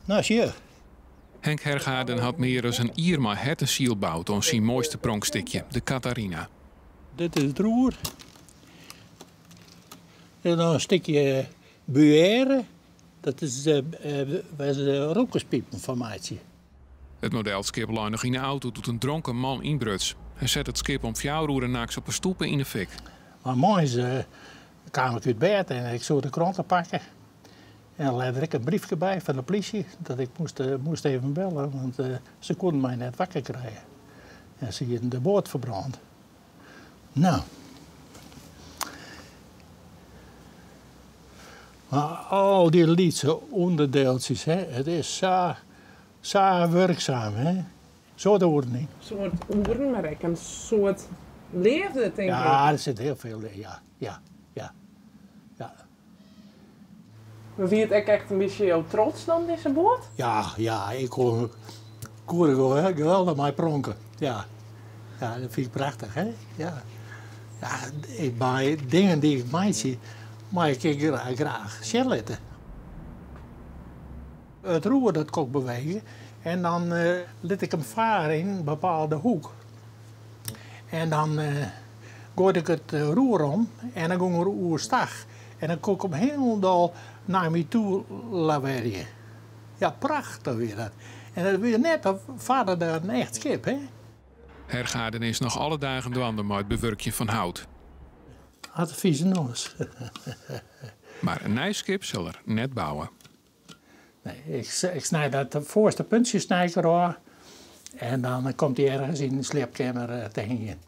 Nou, zie. Henk Hergaarden had meer dan een Ierma hertensiel gebouwd om zijn mooiste pronkstikje, de Catharina. Dit is het roer. En dan een stukje buère. Dat is de rokerspiepenformatie. Het modelskip lag nog in de auto tot een dronken man inbruts. Hij zet het skip om 4 uur nachts op een stoep in de fik. Maar morgens kwam ik uit bed en ik zou de kranten pakken. En dan legde ik een briefje bij van de politie dat ik moest even bellen, want ze konden mij net wakker krijgen. En ze hadden de boot verbrand. Nou. Maar al die liedse onderdeeltjes, hè, het is zo werkzaam, hè. Zo te worden niet. Een soort oeren, maar ik een soort leefde, denk ik. Ja, er zit heel veel in, ja. Maar wie het echt een beetje jouw trots dan, deze boot? Ja, ik kon geweldig mij pronken. Ja, dat vind ik prachtig, hè? Ja, bij dingen die ik mij zie, maar ik graag chilletten. Het roer dat kon ik bewegen en dan liet ik hem varen in een bepaalde hoek. En dan gooide ik het roer om en dan ging er oerstag. En dan kon ik hem helemaal naar me toe laverien. Ja, prachtig weer dat. En dat weer net vader daar een echt schip, hè? Hergaarden is nog alle dagen dwanden met het bewerkje van hout. Had een vieze noos. Maar een nijskip zal er net bouwen. Nee, ik snij dat voorste puntje snij ik eraf. En dan komt hij ergens in de sleepkamer te hingen.